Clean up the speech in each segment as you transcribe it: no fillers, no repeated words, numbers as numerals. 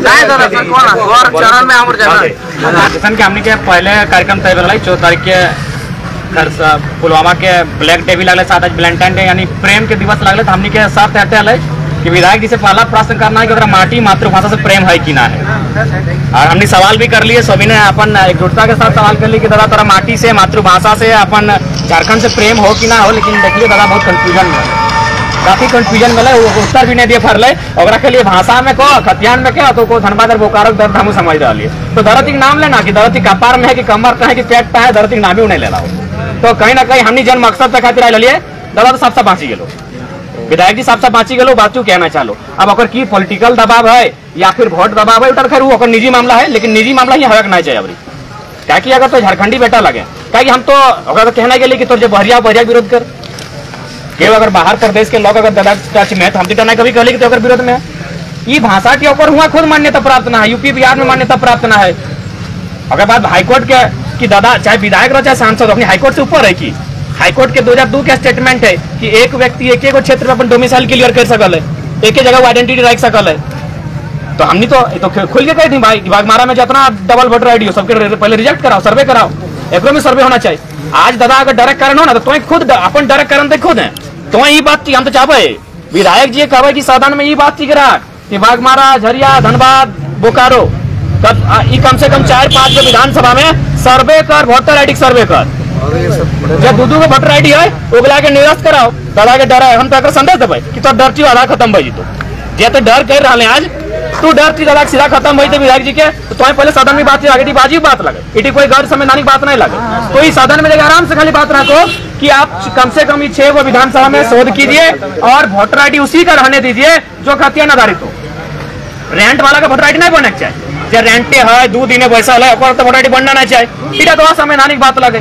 जैसा कि हमने के पहले कार्यक्रम तय कर 14 तारीख के पुलवामा के ब्लैक डे भी लगल, साथ आज वैलेंटाइन डे यानी प्रेम के दिवस लगल। तो हमने के साथ हटे कि विधायक जी से पहला प्रश्न करना है कि माटी मातृभाषा से प्रेम है कि ना है। और हमने सवाल भी कर लिए, सभी ने अपन एकजुटता के साथ सवाल कर लिए कि दादा तोरा माटी से मातृभाषा से अपन झारखंड से प्रेम हो कि ना हो। लेकिन देखिए दादा बहुत कंफ्यूजन में, काफी कंफ्यूजन मिले, उत्तर भी नहीं दिए फरले। और के लिए भाषा में को खतियान में क्या तो धनबाद बोकारो दर्द हम समझ रहा है। तो दरती नाम लेना कि दरती कपार में है कि कमर पे है कि पेट पे है, दरती नाम ही उन्हें ले लो। तो कहीं ना कहीं हमने जन मकसद तक खातिर लिए दादा तो सबसे बाँची गलो, विधायक जी सबसे बाँची गलो। बात क्यों कहना चालो अब अगर की पॉलिटिकल दबाव है या फिर वोट दबाव है उतर खैर वो निजी मामला है, लेकिन निजी मामला ही हक नहीं चाहिए अभी। क्या कि अगर तो झारखंडी बेटा लगे क्या कि हम तो अगर तो कहना के लिए कि तो बहरिया विरोध कर केवल अगर बाहर प्रदेश के लोग अगर दादा टच में हम तो कभी कहले कि विरोध में ये भाषा के ऊपर हुआ खुद मान्यता प्राप्त ना है, यूपी बिहार में मान्यता प्राप्त ना है। अगर बात हाईकोर्ट के कि दादा चाहे विधायक रहो चाहे सांसद अपनी हाईकोर्ट से ऊपर है कि हाईकोर्ट के 2002 के स्टेटमेंट है कि एक व्यक्ति एक क्षेत्र में अपन डोमिसाइल क्लियर कर सकल है, एक ही जगह आइडेंटिटी रख सकल है। तो हमने तो खुल के कही थी भाई बागमारा में जितना डबल वोटर आईडी हो सबके पहले रिजेक्ट कराओ, सर्वे कराओ, एक में सर्वे होना चाहिए। आज दादा अगर डायरेक्ट कारण हो ना तो खुद अपन डायरेक्ट कारण तो खुद है। तो ये बात हम तो चाहे विधायक जी कहे कि सदन में ये बात थी कि बागमारा झरिया धनबाद बोकारो कम से कम 4-5 जो विधानसभा में सर्वे कर, वोटर आईडी सर्वे कर, जब दूधू में वोटर आईडी है ओगला के निरस्त कराओ। दादा के डर है हम तो संदेश देवे कि तो डर चीज आधा खत्म भाई तो जे तो डर कर रहा है आज तू डर चीज आधा सीधा खत्म भाई विधायक जी के तो पहले सदन में बात आगे बाजी बात लगे इटी कोई गैर संवैधानिक बात नहीं लगे। तो इस सदन में जगह आराम से खाली बात रखो कि आप कम से कम 6 वो विधानसभा में शोध कीजिए और वोटर आईडी उसी का रहने दीजिए जो खतियान आधारित हो। रेंट वाला का वोटर आईडी नहीं बनना चाहिए, जो रेंटे है 2 दिन पैसा है तो वोटर आईडी बनना नहीं चाहिए, इटा तो संवैधानिक बात लगे।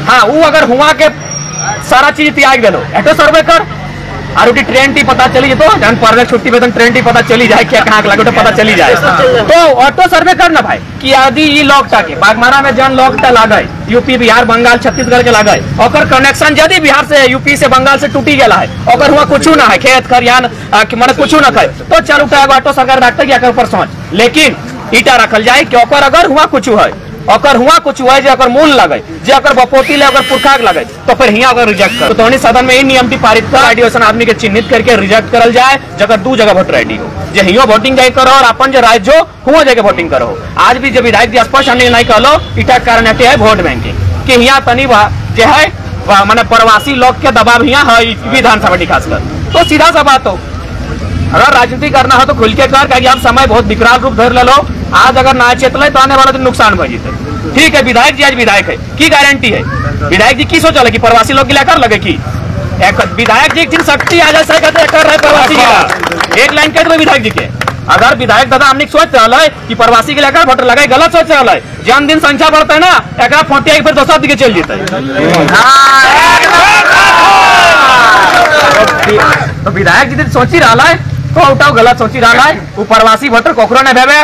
हाँ वो अगर हुआ के सारा चीज त्याग दे लो एटो सर्वे कर और ट्रेन टी पता चली तो जन पर छुट्टी वेतन ट्रेन टी पता चली जाए क्या कहाँ लगे तो पता चली जाए। तो ऑटो सर्वे करना भाई कि यदि ये लॉकटा के बागमारा में जन लॉकटा लागे यूपी बिहार बंगाल छत्तीसगढ़ के लागे और कनेक्शन यदि बिहार से यूपी से बंगाल से टूटी गया है और हुआ कुछ ना है खेत खरियान मैंने कुछ ना खाए तो चलो ऑटो सरकार रखते कि पर सोच, लेकिन ईटा रखल जाए कि अगर हुआ कुछ है अगर हुआ कुछ हुआ जे अगर मूल लगे जे अगर बपोती ले अगर पुरखा लगे तो फिर हिया अगर रिजेक्ट कर तो सदन में ये नियम की पारित कर आईडी आदमी के चिन्हित करके रिजेक्ट करल जाए जगह 2 जगह वोटर आईडी हो जे हियो वोटिंग जाए करो और अपन जो राज्य हुआ जगह वोटिंग करो। आज भी जब विधायक जी स्पष्ट नहीं कहलो इटा कारण है वोट बैंकिंग कि हिया तनी जे है माने प्रवासी लोग के दबाव हिया है विधानसभा खासकर। तो सीधा सा बात हो अगर राजनीति करना हो तो खुल के कर आप समय बहुत विकराल रूप धर ले लो। आज अगर ना चेतले तो आने वाला दिन नुकसान हो जीते। ठीक है विधायक जी आज विधायक है की गारंटी है विधायक जी की सोचा कि प्रवासी लोग लेकर लगे की विधायक जी एक शक्ति आ जाए कर रहे प्रवासी के एक लाइन कह दो विधायक जी के अगर विधायक दादा हमने सोच रहा है कि प्रवासी के लेकर वोटर लगे गलत सोच रहा है। जन दिन संख्या बढ़ता है ना एक फोटिया फिर दोसर दिखे चल जीते। तो विधायक जी सोची रहा है तो उठाओ गलत सोची रहा है वो प्रवासी वोटर कोकरो ने भेवे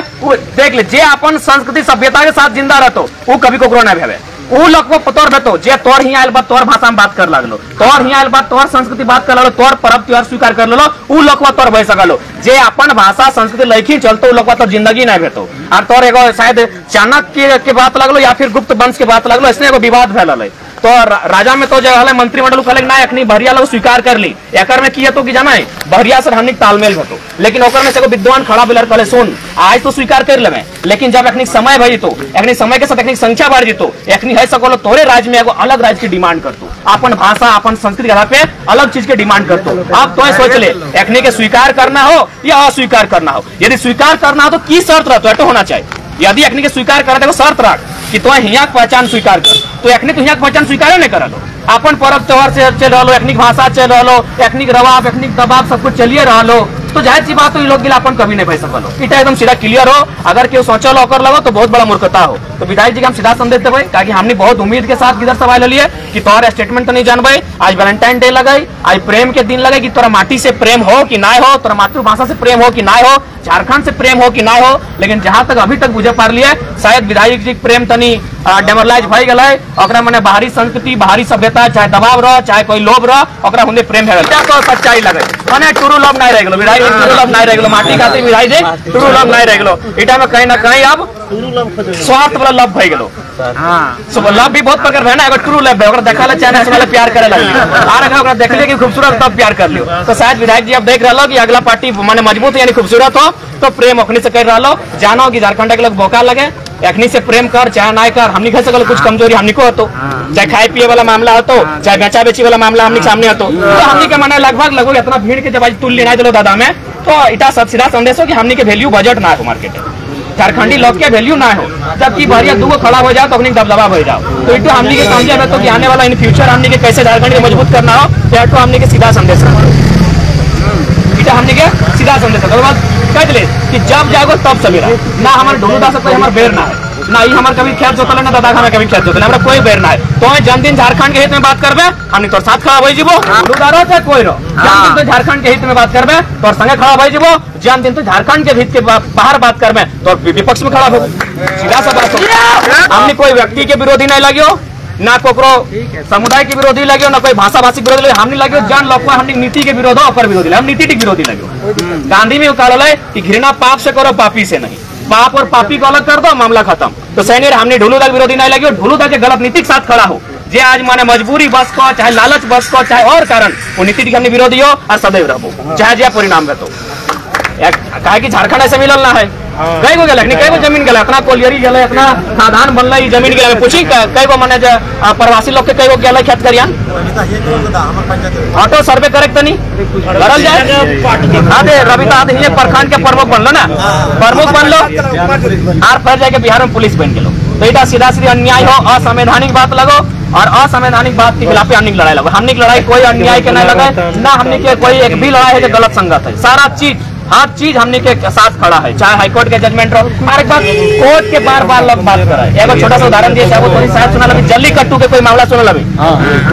देख ले जे अपन संस्कृति सभ्यता के साथ जिंदा रहतो वो कभी कोकरो ने भेवे वो लोग को तोर भेतो जे तोर ही आयल बात तोर भाषा में बात कर लगलो तोर ही आयल बात तोर संस्कृति बात कर लगलो तोर पर्व त्योहार स्वीकार कर लो वो लोग तोर भय सकलो जे अपन भाषा संस्कृति लैखी चलतो वो लोग तो जिंदगी नहीं भेतो और तोर एगो शायद चाणक्य के बात लगलो या फिर गुप्त वंश के बात लगलो इसने एगो विवाद फैलल है। तो राजा में तो जो है मंत्रिमंडल कहले ना अखनी बहरिया लोग स्वीकार कर ली एकर में किया तो कि जाना है बहरिया से हमने तालमेल होतो लेकिन ओकर में से विद्वान खड़ा बिलर कहले सुन आज तो स्वीकार कर लेवे लेकिन जब अखनी समय भई तो अखनी समय के साथ अखनी संख्या बढ़ जीतो अखनी है सकलो तोरे राज्य में एगो अलग राज्य की डिमांड करतो अपन भाषा अपन संस्कृति के आधार पे अलग चीज के डिमांड करतो। अब तो सोच ले अखनी के स्वीकार करना हो या अस्वीकार करना हो। यदि स्वीकार करना हो तो की शर्त रहतो तो होना चाहिए यदि अखनी के स्वीकार करे तो शर्त रख कि तो हिया पहचान स्वीकार कर तो अखनी तो हिया पहचान स्वीकार नहीं कर लो अपन पर्व त्योहार से चल रहा अखनी भाषा चल रहा अखनी रवाब अखनी दबाव सब कुछ चलिए रहा तो जाहिर सी बात लोग अपन कभी नहीं भय सकल इटा एकदम सीधा क्लियर हो। अगर केहू सोचल कर लगो तो बहुत बड़ा मूर्खता हो। तो विधायक जी के हम सीधा संदेश देवे ताकि हमने बहुत उम्मीद के साथ इधर सवाल लिए कि तोहर स्टेटमेंट तो नहीं जानबे आज वैलेंटाइन डे लगे आज प्रेम के दिन लगे कि तोरा माटी से प्रेम हो कि ना हो तोरा मातृभाषा से प्रेम हो कि ना हो झारखंड से प्रेम हो कि ना हो। लेकिन जहां तक अभी तक बुझे पार लिए शायद विधायक जी प्रेम तनी डेमोरलाइज भई गए मैंने बाहरी संस्कृति बाहरी सभ्यता देता है, चाहे दबाव रहो, चाहे कोई लोभ रहो, ओकरा हुंदे प्रेम है तो सच्चाई लगे माने ट्रू लव नहीं रह गेलो विधायक ट्रू लव नहीं रह गेलो माटी खातिर विधायक जी ट्रू लव नहीं रह गेलो इटा में कहीं ना कहीं अब स्वार्थ वाला लव भई गेलो। हां लव भी बहुत प्रकार है ना, अगर ट्रू लव है ओकरा देखाला चाहे वाला प्यार करे लगे और अगर ओकरा देखले कि खूबसूरत तब प्यार कर लियो। तो शायद विधायक जी अब देख रहलो कि अगला पार्टी माने मजबूत यानी खूबसूरत हो तो प्रेम अखनी से कर रहलो, जानो कि झारखंड के लोग बोका लगे अखनी से प्रेम कर चाहे ना कर, हमनी कह सकल कुछ कमजोरी हमनी को होतो, चाहे खाए पिए वाला मामला हो तो चाहे बेचा बेची वाला मामला हमनी सामने हो तो हमनी के माने लगभग इतना भीड़ के जब आज तुल लेना चलो दादा में तो इटा सीधा संदेश हो कि हमनी के वैल्यू बजट ना हो मार्केट झारखंडी लोग के वैल्यू ना हो, जबकि बढ़िया दूगो खड़ा हो जाओ तो अपनी दबदबा हो जाओ। तो इटो हमनी के समझे में तो कि आने वाला इन फ्यूचर हमनी के कैसे झारखंड को मजबूत करना हो या तो हमनी के सीधा संदेश इटा हमनी के सीधा संदेश कह दिले कि जब जागो तब सवेरा ना हमारे ढोलू दा सकते हमारे बेर ना है ना ही हमारे कभी खेत जोतले ना दादा हमें कभी खेत जोतले हमारा कोई बेर ना है। तो जन्मदिन झारखंड के हित में बात करबे हमनी तोर साथ खड़ा होई जीवो ढोलूदारो चाहे कोई रो जन्मदिन तो झारखंड के हित में बात करबे तोर संगे खड़ा होई जीवो जन्मदिन तो झारखंड के हित के बाहर बात करबे तो विपक्ष में खड़ा हो सीधा सा बात हो। हमनी कोई व्यक्ति के विरोधी नहीं लगियो ना कोकरो समुदाय के विरोधी लगे ना कोई भाषा भाषी विरोधी लगे हमने लगे जान लोग हमने नीति के विरोध और विरोधी लगे हम नीति के विरोधी लगे। गांधी में कहा है कि घृणा पाप से करो पापी से नहीं, पाप और पापी को अलग कर दो मामला खत्म। तो सैनिक हमने ढोलूदा के विरोधी नहीं लगे, ढोलूदा के गलत नीति के साथ खड़ा हो जे आज माने मजबूरी बस को चाहे लालच बस को चाहे और कारण वो नीति के हमने विरोधी हो और सदैव रहो चाहे जो परिणाम में। तो कहे कि झारखंड ऐसे मिलल ना है कई गो गलक नहीं कई गो जमीन गलक अपना कोलियरी गले अपना खादान बनल जमीन गले पूछी कई गो माने प्रवासी लोग के कई गो गले खेत करिया ऑटो सर्वे करे तनी करल जाए। हाँ दे रविता ये प्रखंड के प्रमुख बनलो ना प्रमुख बनलो और फिर जाके बिहार में पुलिस बन गेलो। तो इटा सीधा सीधा अन्याय हो असंवैधानिक बात लगो और असंवैधानिक बात के खिलाफ हमनी लड़ाई लगो। हमनी लड़ाई कोई अन्याय के नहीं लगे ना हमनी के कोई एक भी लड़ाई है जो गलत संगत है, सारा चीज हर चीज हमने के साथ खड़ा है चाहे हाईकोर्ट के जजमेंट रहो हर एक बात कोर्ट के बार बार लोग बात कर रहे हैं। एगो छोटा सा उदाहरण दिए चाहे वो थोड़ी शायद सुना लगे जल्लीकट्टू के कोई मामला सुना लगे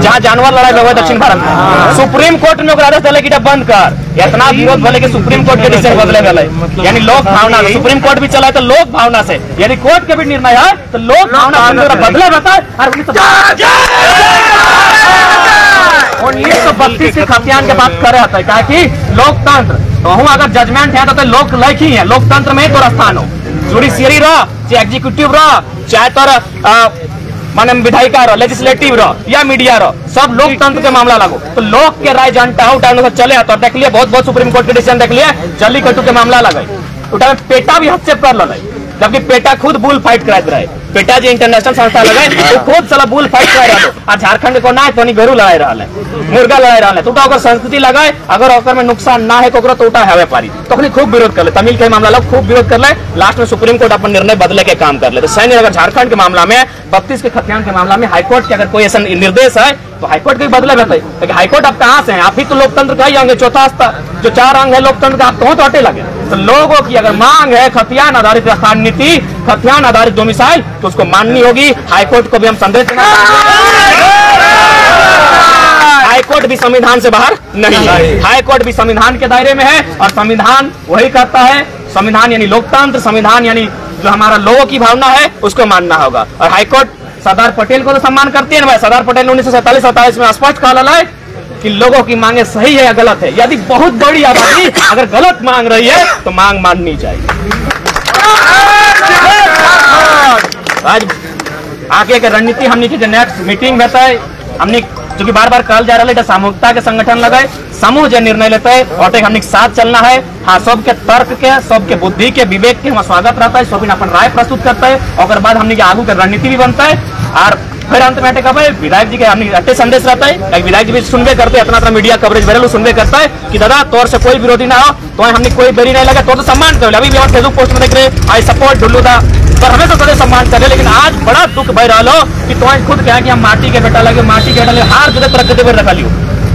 जहाँ जानवर लड़ाई हुआ दक्षिण भारत में सुप्रीम कोर्ट में आदेश दिले कि बंद कर इतना विरोध भले कि सुप्रीम कोर्ट के डिसीजन बदले गए यानी लोक भावना सुप्रीम कोर्ट भी चला तो लोक भावना से यदि कोर्ट के भी निर्णय है तो लोक भावना बदले बताए और 1932 के खतियान के बात करे होता है क्या कि लोकतंत्र तो हूँ अगर जजमेंट है तो लोक लाइक ही है लोकतंत्र में तो स्थान हो जुडिशियरी रहा चाहे एग्जीक्यूटिव रहा चाहे तो माने विधायिका रहो लेजिस्लेटिव रहो या मीडिया रहो सब लोकतंत्र के मामला लगो तो लोक के राय जानता हो चले तो देख लिया बहुत सुप्रीम कोर्ट के डिसीजन देख लिया जल्लीकट्टू के मामला लगे उठा पेटा भी हस्तक्षेप कर लगे जबकि पेटा खुद बुल फाइट कराते रहे पेटा जी इंटरनेशनल संस्था लगे तो खुद साला बुल फाइट करा रहा और झारखंड को ना है तो गरू लड़ाई रहा है मुर्गा लड़ाई रहा है तो अगर संस्कृति लगाए अगर ओकर में नुकसान ना है तो उठा है व्यापारी तो खूब विरोध कर ले तमिल के मामला लोग खूब विरोध कर ले लास्ट में सुप्रीम कोर्ट अपन निर्णय बदले के काम कर ले। तो सैन्य अगर झारखंड के मामला में 32 के खतियान के मामला में हाईकोर्ट के अगर कोई ऐसा निर्देश है तो हाईकोर्ट के बदले बताइए लेकिन हाईकोर्ट आप कहाँ से हैं आप ही तो लोकतंत्र का ही अंग है चौथा स्तर जो 4 अंग है लोकतंत्र का आप तो हटे लगे। तो लोगों की अगर मांग है खतियान आधारित स्थान नीति खतियान आधारित डोमिसाइल तो उसको माननी होगी। हाईकोर्ट को भी हम संदेश देना हाईकोर्ट भी संविधान से बाहर नहीं है, हाईकोर्ट भी संविधान के दायरे में है और संविधान वही करता है। संविधान यानी लोकतंत्र संविधान यानी जो हमारा लोगों की भावना है उसको मानना होगा। और हाईकोर्ट सरदार पटेल को तो सम्मान करती है ना भाई। सरदार पटेल ने 1947-47 में स्पष्ट कहा है कि लोगों की मांगे सही है या गलत है। यदि बहुत बड़ी आबादी अगर गलत मांग रही है तो मांग माननी चाहिए। आज आगे के रणनीति हमने की नेक्स्ट मीटिंग रहता है हमने जो कि बार बार कहल जा रहा है सामूहिकता के संगठन लगाए समूह जो निर्णय लेते हैं और हमने साथ चलना है। हाँ सबके तर्क के सबके बुद्धि के विवेक के हम स्वागत रहता है सब अपन राय प्रस्तुत करता है और बाद हमने आगू के रणनीति भी बनता है। और फिर अंत में विधायक जी के हमने अट्टे संदेश रहता है विधायक जी भी सुनबे करते इतना मीडिया कवरेज भरेलू सुनबे करता है कि दादा तौर से कोई विरोधी ना हो तो हमने कोई देरी नहीं लगा तो सम्मान कर अभी भी हम फेसबुक पोस्ट में देख रहे आई सपोर्ट ढुल्लूदा पर हमें तो सदैव सम्मान करे। लेकिन आज बड़ा दुख भय रहा कि तुम खुद कहे कि हम माटी के बेटा लगे माटी के बेटा लगे हार जुदे प्रकृति पर रखा लियो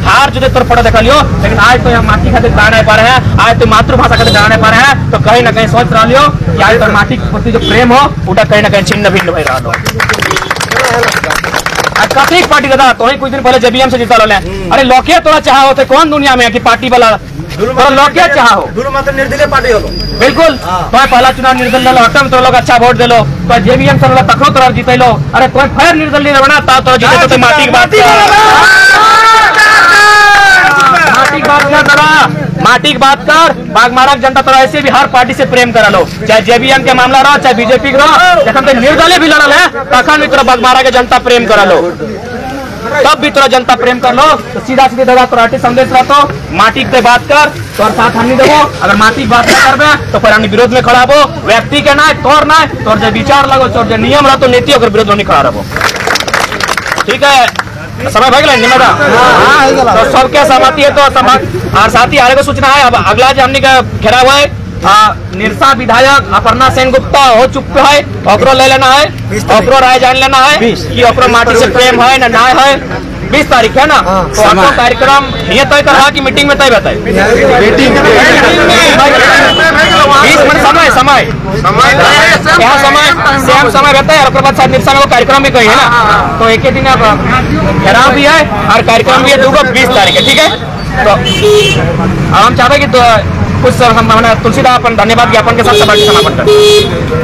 हार जुदे तोर पड़ा देखा लियो। लेकिन आज तो यहाँ माटी खातिर गा नहीं पा रहे हैं आज तो मातृभाषा खातिर गा नहीं पा रहे हैं तो कहीं ना कहीं सोच रहा लियो कि आज तो माटी के प्रति जो प्रेम हो उठा कहीं ना कहीं छिन्न भिन्न भय रहा हो। कथी पार्टी दादा तो कुछ दिन पहले जेबीएम से जीता रहे अरे लोके तोड़ा चाह होते कौन दुनिया में है कि पार्टी वाला तो लोग क्या चाहो निर्दलीय पार्टी हो बिल्कुल तो पहला चुनाव निर्दलीय हटम तो लोग अच्छा वोट दिलो तो जेबीएम से लोग तखो तोरा जीते लो अरे कोई फिर निर्दलीय बना तो जीते तो माटी की बात माटी की बात कर बागमारा जनता तोरा ऐसे भी हर पार्टी से प्रेम करा लो चाहे जेबीएम के मामला रहो चाहे बीजेपी के रहो जखन तक निर्दलीय भी लड़ल है तखन भी तोरा बागमारा के जनता प्रेम करा लो तब भी तोरा जनता प्रेम कर लो तो सीधा सीधे दादा तोरा संदेश रहतो माटी के बात कर तोर साथ हमनी देवो अगर माटी की बात नहीं करबे तो फिर हमनी विरोध में खड़ा हबो व्यक्ति के ना तोर ना तोर जो विचार लगो तोर जो नियम रहतो नीति ओकर विरोध में खड़ा रहबो ठीक है समय भग गया जिम्मेदार तो सबके सहमति है तो और साथ ही आगे को सूचना है अब अगला जो हमने का घेरा हुआ है निरसा विधायक अपर्णा सेन गुप्ता हो चुके है ओकरो ले लेना है ओकरो राय जान लेना है कि ओकरो माटी से प्रेम है ना ना है 20 तारीख है ना तो आपको कार्यक्रम नियत तय करा कि मीटिंग में तय बताए मीटिंग 20 मिनट समय समय क्या समय सेम समय रहता है और बाद शायद निरसा में कार्यक्रम भी कही है ना तो एक ही दिन अब घेराव भी है और कार्यक्रम भी है 20 तारीख है ठीक है तो हम चाहते कि कुछ तुलसीदास अपन धन्यवाद ज्ञापन के साथ सभा की समापन करें।